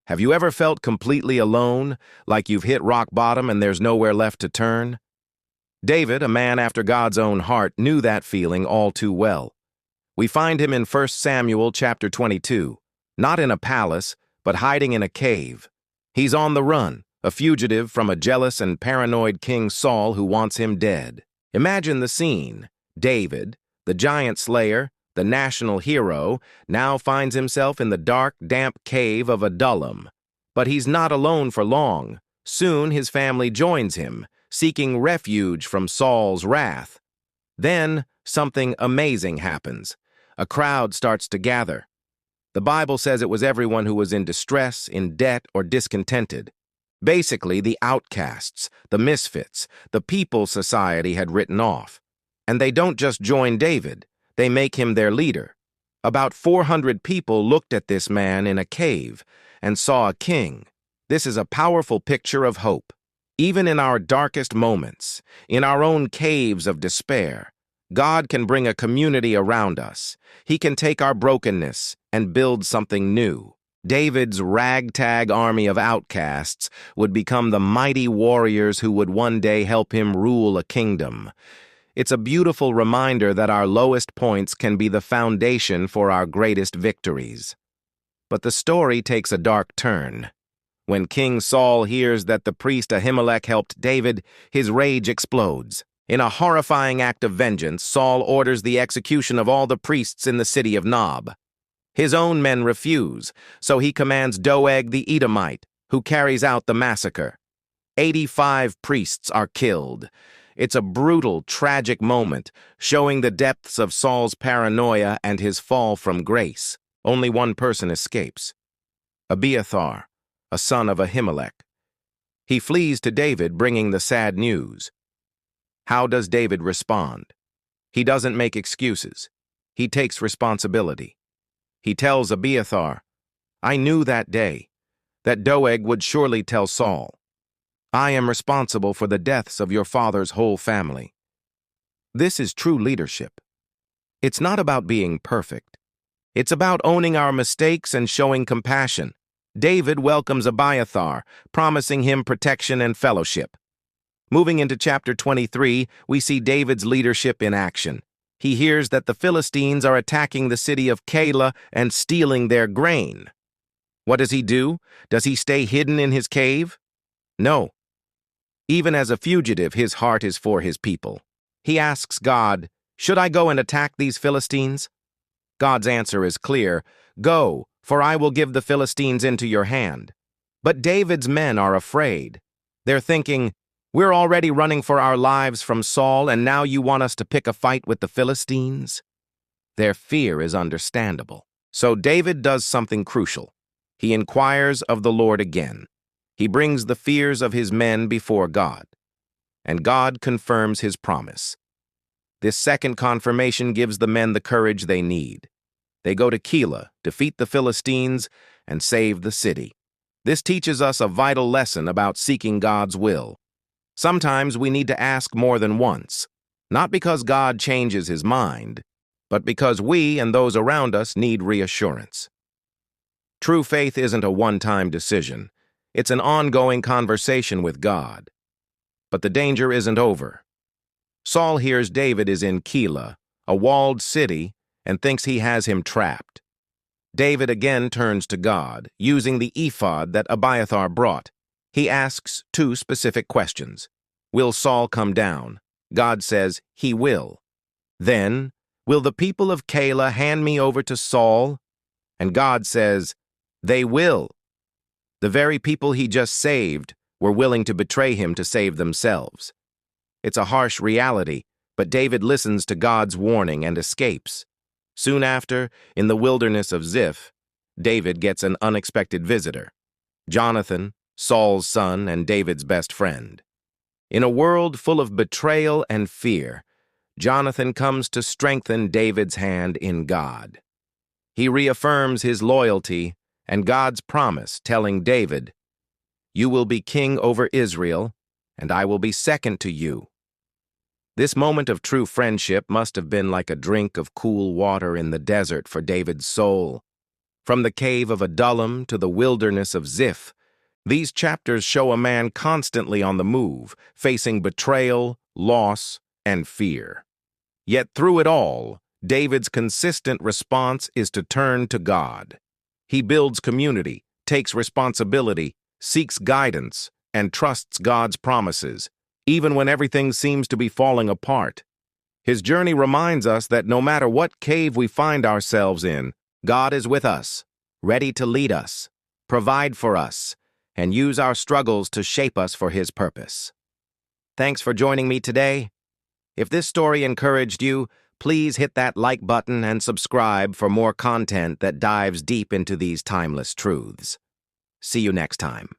Have you ever felt completely alone, like you've hit rock bottom and there's nowhere left to turn? David, a man after God's own heart, knew that feeling all too well. We find him in 1 Samuel chapter 22, not in a palace, but hiding in a cave. He's on the run, a fugitive from a jealous and paranoid King Saul who wants him dead. Imagine the scene. David, the giant slayer, the national hero, now finds himself in the dark, damp cave of Adullam. But he's not alone for long. Soon his family joins him, seeking refuge from Saul's wrath. Then something amazing happens. A crowd starts to gather. The Bible says it was everyone who was in distress, in debt, or discontented. Basically, the outcasts, the misfits, the people society had written off. And they don't just join David. They make him their leader. About 400 people looked at this man in a cave and saw a king. This is a powerful picture of hope. Even in our darkest moments, in our own caves of despair, God can bring a community around us. He can take our brokenness and build something new. David's ragtag army of outcasts would become the mighty warriors who would one day help him rule a kingdom. It's a beautiful reminder that our lowest points can be the foundation for our greatest victories. But the story takes a dark turn. When King Saul hears that the priest Ahimelech helped David, his rage explodes. In a horrifying act of vengeance, Saul orders the execution of all the priests in the city of Nob. His own men refuse, so he commands Doeg the Edomite, who carries out the massacre. 85 priests are killed. It's a brutal, tragic moment, showing the depths of Saul's paranoia and his fall from grace. Only one person escapes. Abiathar, a son of Ahimelech. He flees to David, bringing the sad news. How does David respond? He doesn't make excuses. He takes responsibility. He tells Abiathar, "I knew that day that Doeg would surely tell Saul. I am responsible for the deaths of your father's whole family." This is true leadership. It's not about being perfect. It's about owning our mistakes and showing compassion. David welcomes Abiathar, promising him protection and fellowship. Moving into chapter 23, we see David's leadership in action. He hears that the Philistines are attacking the city of Keilah and stealing their grain. What does he do? Does he stay hidden in his cave? No. Even as a fugitive, his heart is for his people. He asks God, "Should I go and attack these Philistines?" God's answer is clear, "Go, for I will give the Philistines into your hand." But David's men are afraid. They're thinking, "We're already running for our lives from Saul, and now you want us to pick a fight with the Philistines?" Their fear is understandable. So David does something crucial. He inquires of the Lord again. He brings the fears of his men before God, and God confirms his promise. This second confirmation gives the men the courage they need. They go to Keilah, defeat the Philistines, and save the city. This teaches us a vital lesson about seeking God's will. Sometimes we need to ask more than once, not because God changes his mind, but because we and those around us need reassurance. True faith isn't a one-time decision. It's an ongoing conversation with God. But the danger isn't over. Saul hears David is in Keilah, a walled city, and thinks he has him trapped. David again turns to God, using the ephod that Abiathar brought. He asks two specific questions. Will Saul come down? God says he will. Then, will the people of Keilah hand me over to Saul? And God says, they will. The very people he just saved were willing to betray him to save themselves. It's a harsh reality, but David listens to God's warning and escapes. Soon after, in the wilderness of Ziph, David gets an unexpected visitor. Jonathan, Saul's son and David's best friend. In a world full of betrayal and fear, Jonathan comes to strengthen David's hand in God. He reaffirms his loyalty and God's promise, telling David, "You will be king over Israel, and I will be second to you." This moment of true friendship must have been like a drink of cool water in the desert for David's soul. From the cave of Adullam to the wilderness of Ziph, these chapters show a man constantly on the move, facing betrayal, loss, and fear. Yet through it all, David's consistent response is to turn to God. He builds community, takes responsibility, seeks guidance, and trusts God's promises, even when everything seems to be falling apart. His journey reminds us that no matter what cave we find ourselves in, God is with us, ready to lead us, provide for us, and use our struggles to shape us for His purpose. Thanks for joining me today. If this story encouraged you, please hit that like button and subscribe for more content that dives deep into these timeless truths. See you next time.